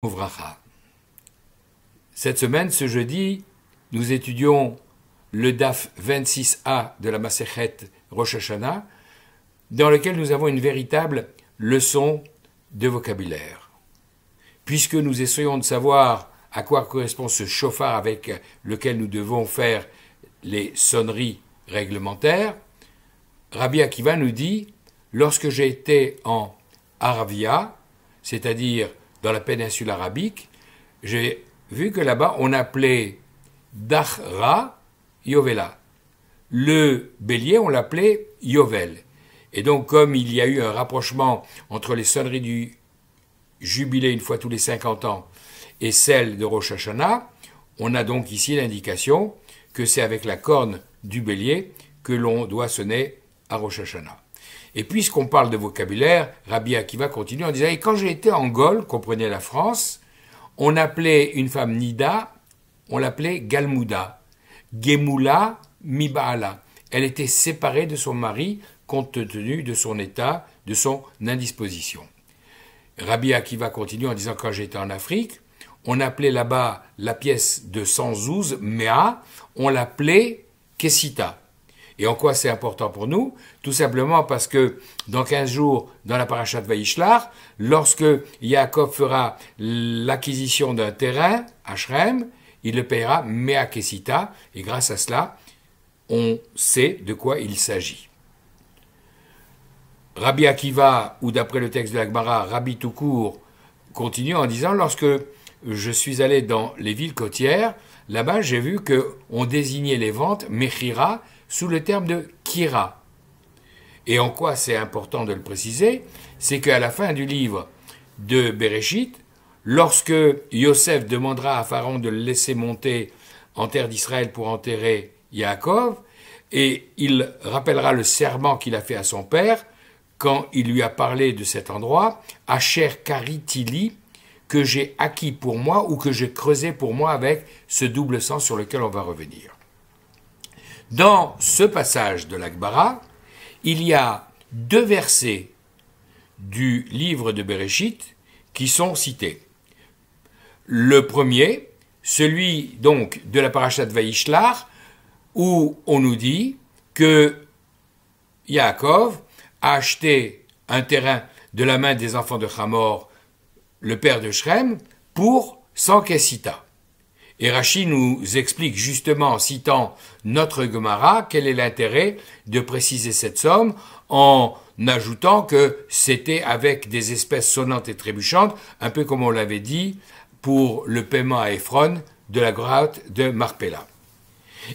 Ouvracha. Cette semaine, ce jeudi, nous étudions le DAF 26a de la Masechet Rosh Hashanah, dans lequel nous avons une véritable leçon de vocabulaire. Puisque nous essayons de savoir à quoi correspond ce chauffard avec lequel nous devons faire les sonneries réglementaires, Rabbi Akiva nous dit, lorsque j'ai été en Arabia, c'est-à-dire dans la péninsule arabique, j'ai vu que là-bas on appelait Dachra Yovela. Le bélier, on l'appelait Yovel. Et donc, comme il y a eu un rapprochement entre les sonneries du jubilé une fois tous les 50 ans et celles de Rosh Hashanah, on a donc ici l'indication que c'est avec la corne du bélier que l'on doit sonner à Rosh Hashanah. Et puisqu'on parle de vocabulaire, Rabbi Akiva continue en disant « Et quand j'ai été en Gaule, comprenez la France, on appelait une femme Nida, on l'appelait Galmouda, Gemoula Mibaala. Elle était séparée de son mari compte tenu de son état, de son indisposition. » Rabbi Akiva continue en disant « Quand j'étais en Afrique, on appelait là-bas la pièce de 112, Mea, on l'appelait Kessita. » Et en quoi c'est important pour nous? Tout simplement parce que dans 15 jours, dans la parashat Vayishlach, lorsque Yaakov fera l'acquisition d'un terrain à Shrem, il le paiera Mea Kessita, et grâce à cela, on sait de quoi il s'agit. Rabbi Akiva, ou d'après le texte de la Gemara, Rabbi tout court, continue en disant, lorsque je suis allé dans les villes côtières, là-bas j'ai vu qu'on désignait les ventes Mechira sous le terme de Kira. Et en quoi c'est important de le préciser, c'est qu'à la fin du livre de Bereshit, lorsque Yosef demandera à Pharaon de le laisser monter en terre d'Israël pour enterrer Yaakov, et il rappellera le serment qu'il a fait à son père, quand il lui a parlé de cet endroit, Asher Karitili, que j'ai acquis pour moi ou que j'ai creusé pour moi avec ce double sens sur lequel on va revenir. Dans ce passage de l'Akbara, il y a deux versets du livre de Bereshit qui sont cités. Le premier, celui donc de la parashat Vayishlach, où on nous dit que Yaakov a acheté un terrain de la main des enfants de Hamor, le père de Shrem, pour 100 kessita. Et Rashi nous explique justement, en citant notre Gemara, quel est l'intérêt de préciser cette somme en ajoutant que c'était avec des espèces sonnantes et trébuchantes, un peu comme on l'avait dit pour le paiement à Ephron de la grotte de Marpella.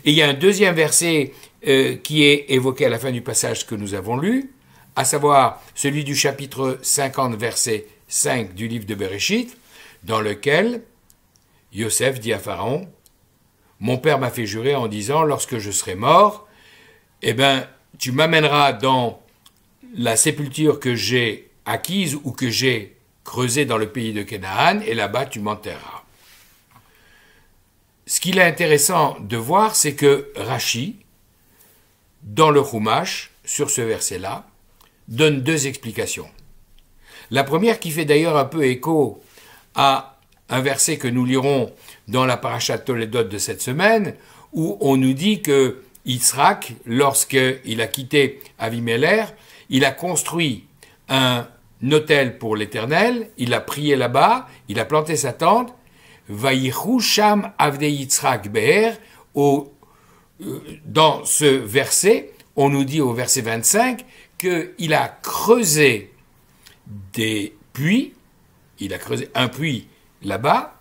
Et il y a un deuxième verset qui est évoqué à la fin du passage que nous avons lu, à savoir celui du chapitre 50, verset 5 du livre de Bereshit, dans lequel Yosef dit à Pharaon, « Mon père m'a fait jurer en disant, lorsque je serai mort, eh ben, tu m'amèneras dans la sépulture que j'ai acquise ou que j'ai creusée dans le pays de Canaan, et là-bas tu m'enterreras. » Ce qu'il est intéressant de voir, c'est que Rashi, dans le Chumash, sur ce verset-là, donne deux explications. La première qui fait d'ailleurs un peu écho à un verset que nous lirons dans la parashat Toledot de cette semaine, où on nous dit que Yitzhak, lorsqu'il a quitté Avimelech, il a construit un autel pour l'Éternel, il a prié là-bas, il a planté sa tente, Vayichu Sham Avdei Yitzhak Be'er, dans ce verset, on nous dit au verset 25 qu'il a creusé des puits, il a creusé un puits là-bas,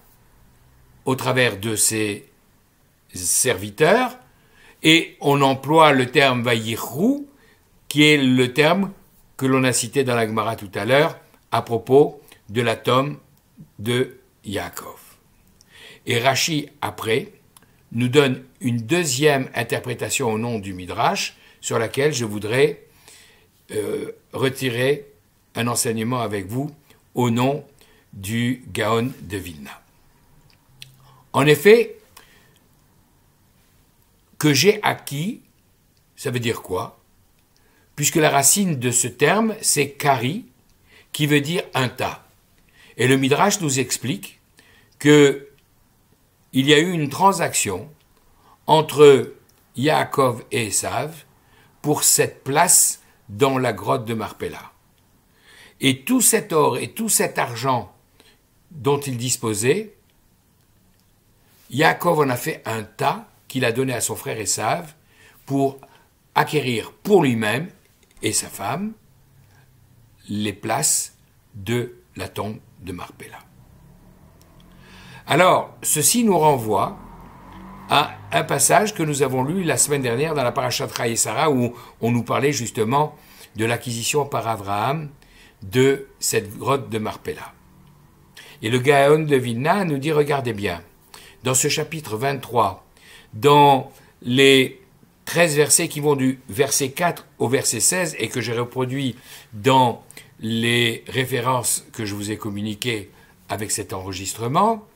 au travers de ses serviteurs, et on emploie le terme Vayichu, qui est le terme que l'on a cité dans la Gemara tout à l'heure, à propos de la tombe de Yaakov. Et Rashi, après, nous donne une deuxième interprétation au nom du Midrash, sur laquelle je voudrais retirer un enseignement avec vous au nom du Gaon de Vilna. En effet, que j'ai acquis, ça veut dire quoi? Puisque la racine de ce terme, c'est kari, qui veut dire un tas. Et le Midrash nous explique qu'il y a eu une transaction entre Yaakov et Esav pour cette place dans la grotte de Marpella. Et tout cet or et tout cet argent dont il disposait, Yaakov en a fait un tas qu'il a donné à son frère Esav pour acquérir pour lui-même et sa femme les places de la tombe de Marpella. Alors, ceci nous renvoie à un passage que nous avons lu la semaine dernière dans la Parashat Chayei Sarah où on nous parlait justement de l'acquisition par Abraham de cette grotte de Marpella. Et le Gaon de Vilna nous dit, regardez bien, dans ce chapitre 23, dans les 13 versets qui vont du verset 4 au verset 16 et que j'ai reproduit dans les références que je vous ai communiquées avec cet enregistrement,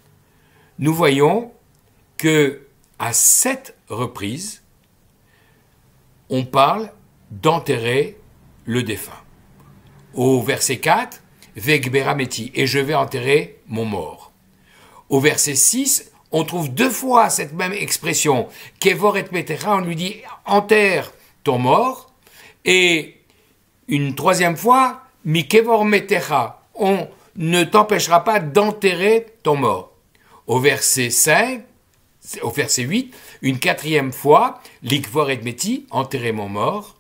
nous voyons que à 7 reprises, on parle d'enterrer le défunt. Au verset 4, Vegbera meti, et je vais enterrer mon mort. Au verset 6, on trouve 2 fois cette même expression, Kevor et Metera, on lui dit enterre ton mort, et une 3e fois, Mi Kevor Metera, on ne t'empêchera pas d'enterrer ton mort. Au verset 8, une 4e fois, Likvor et Meti, enterrer mon mort.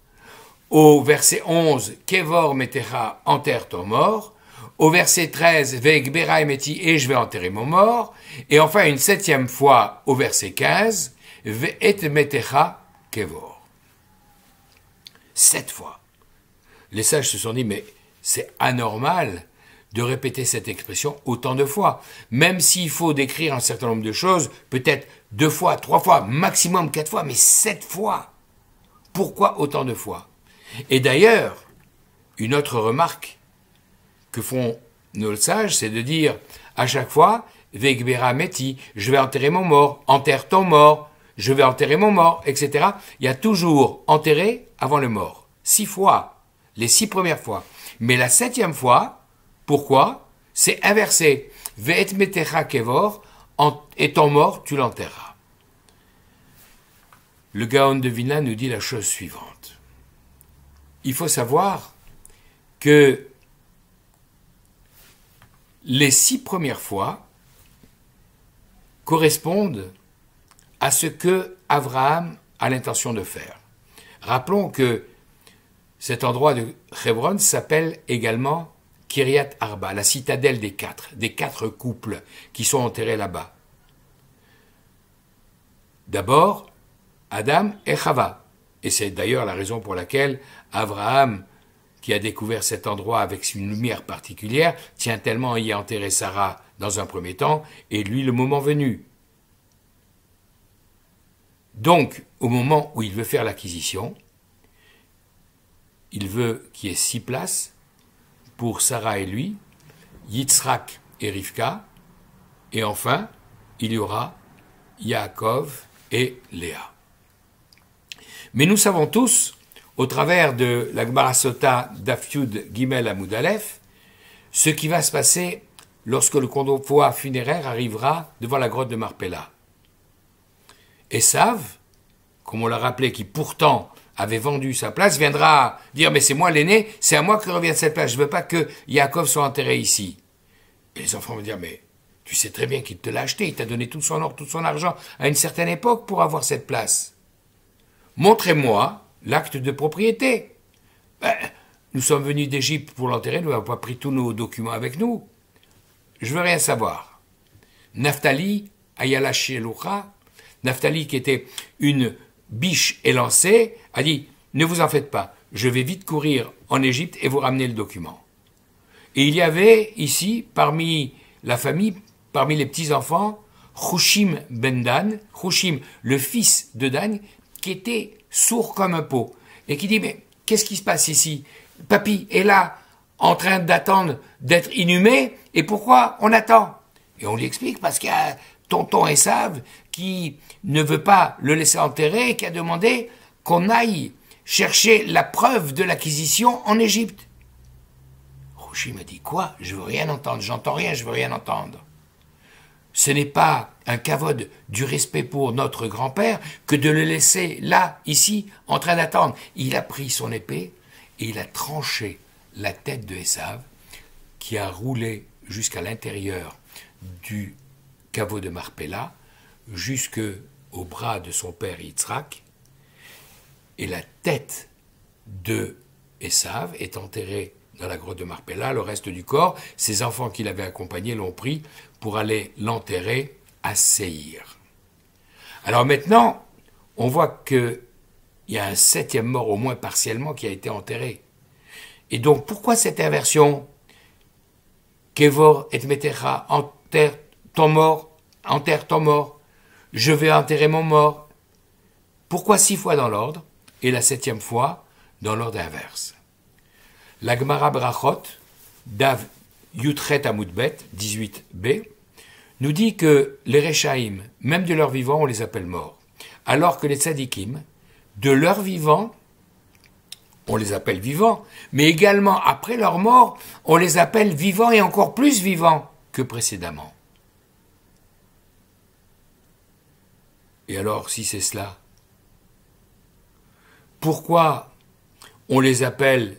Au verset 11, Kevor Metera, enterre ton mort. Au verset 13, Vegbera et Meti, et je vais enterrer mon mort. Et enfin, une 7e fois, au verset 15, Ve'et Metera Kevor. 7 fois. Les sages se sont dit, mais c'est anormal de répéter cette expression autant de fois. Même s'il faut décrire un certain nombre de choses, peut-être 2 fois, 3 fois, maximum 4 fois, mais 7 fois. Pourquoi autant de fois? Et d'ailleurs, une autre remarque que font nos sages, c'est de dire à chaque fois, Vegbera meti, je vais enterrer mon mort, enterre ton mort, je vais enterrer mon mort, etc. Il y a toujours enterré avant le mort. 6 fois, les 6 premières fois. Mais la 7e fois, pourquoi? C'est inversé. Ve'et metecha kevor, et ton mort, tu l'enterreras. Le Gaon de Vilna nous dit la chose suivante. Il faut savoir que les 6 premières fois correspondent à ce que Abraham a l'intention de faire. Rappelons que cet endroit de Hébron s'appelle également Kiryat Arba, la citadelle des 4 couples qui sont enterrés là-bas. D'abord, Adam et Chava. Et c'est d'ailleurs la raison pour laquelle Abraham, qui a découvert cet endroit avec une lumière particulière, tient tellement à y enterrer Sarah dans un premier temps, et lui le moment venu. Donc, au moment où il veut faire l'acquisition, il veut qu'il y ait 6 places pour Sarah et lui, Yitzhak et Rivka, et enfin, il y aura Yaakov et Léa. Mais nous savons tous, au travers de la Gemara Sota Daf Yud Gimel Amud Aleph, ce qui va se passer lorsque le convoi funéraire arrivera devant la grotte de Marpella. Esav, comme on l'a rappelé, qui pourtant avait vendu sa place, viendra dire « mais c'est moi l'aîné, c'est à moi que revient cette place, je ne veux pas que Yaakov soit enterré ici ». Et les enfants vont dire « mais tu sais très bien qu'il te l'a acheté, il t'a donné tout son or, tout son argent à une certaine époque pour avoir cette place. Montrez-moi l'acte de propriété. Nous sommes venus d'Égypte pour l'enterrer, nous n'avons pas pris tous nos documents avec nous. Je veux rien savoir. » Naphtali, Ayala Shelucha, Naphtali qui était une biche élancée, a dit « ne vous en faites pas, je vais vite courir en Égypte et vous ramener le document. » Et il y avait ici, parmi la famille, parmi les petits-enfants, Chushim ben Dan, Chushim, le fils de Dan, qui était sourd comme un pot, et qui dit « mais qu'est-ce qui se passe ici? Papy est là, en train d'attendre d'être inhumé, et pourquoi on attend ?» Et on lui explique, parce qu'il y a tonton Esav qui ne veut pas le laisser enterrer et qui a demandé qu'on aille chercher la preuve de l'acquisition en Égypte. Roshi m'a dit « quoi? Je veux rien entendre, j'entends rien, je veux rien entendre. » ce n'est pas un kavod du respect pour notre grand-père que de le laisser là, ici, en train d'attendre. Il a pris son épée et il a tranché la tête de Esav, qui a roulé jusqu'à l'intérieur du caveau de Marpella, jusqu'au bras de son père Yitzhak, et la tête de Esav est enterrée dans la grotte de Marpella. Le reste du corps, ses enfants qui l'avaient accompagné l'ont pris pour aller l'enterrer à Séhir. Alors maintenant, on voit qu'il y a un 7e mort, au moins partiellement, qui a été enterré. Et donc, pourquoi cette inversion? Kevor et Metecha, enterre ton mort, je vais enterrer mon mort. Pourquoi 6 fois dans l'ordre, et la 7e fois dans l'ordre inverse? La Gemara Brachot, Dav Yutret Amoudbet, 18b, nous dit que les Rechaïm, même de leur vivant, on les appelle morts. Alors que les Tzadikim, de leur vivant, on les appelle vivants, mais également après leur mort, on les appelle vivants et encore plus vivants que précédemment. Et alors, si c'est cela, pourquoi on les appelle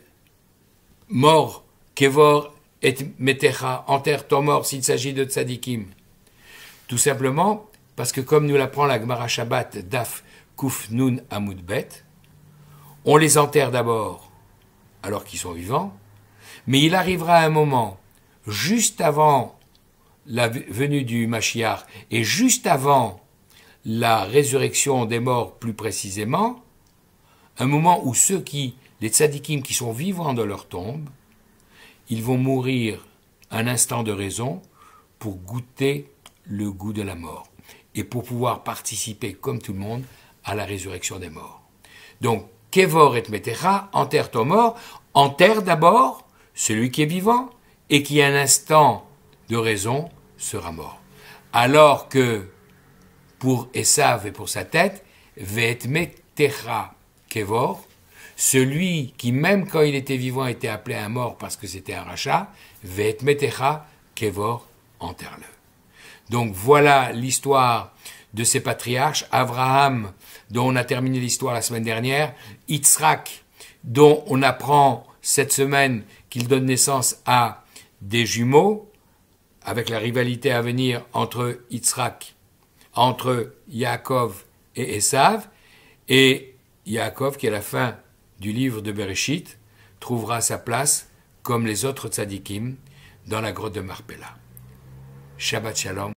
morts, Kevor et Metecha, enterre ton mort s'il s'agit de Tzadikim? Tout simplement parce que, comme nous l'apprend la Gemara Shabbat Daf Kuf Nun Amud Bet, on les enterre d'abord alors qu'ils sont vivants, mais il arrivera un moment, juste avant la venue du Mashiach et juste avant la résurrection des morts plus précisément, un moment où les tzadikim qui sont vivants dans leur tombe, ils vont mourir un instant de raison pour goûter le goût de la mort et pour pouvoir participer, comme tout le monde, à la résurrection des morts. Donc, Kevor et Metecha, enterre ton mort, enterre d'abord celui qui est vivant et qui, à un instant de raison, sera mort. Alors que, pour Esav et pour sa tête, Ve'et Metecha Kevor, celui qui, même quand il était vivant, était appelé un mort parce que c'était un rachat, Ve'et Metecha Kevor, enterre-le. Donc voilà l'histoire de ces patriarches. Abraham, dont on a terminé l'histoire la semaine dernière, Yitzhak, dont on apprend cette semaine qu'il donne naissance à des jumeaux, avec la rivalité à venir entre Yitzhak, entre Yaakov et Esav, et Yaakov, qui à la fin du livre de Bereshit, trouvera sa place, comme les autres tzadikim, dans la grotte de Marpella. Shabbat Shalom.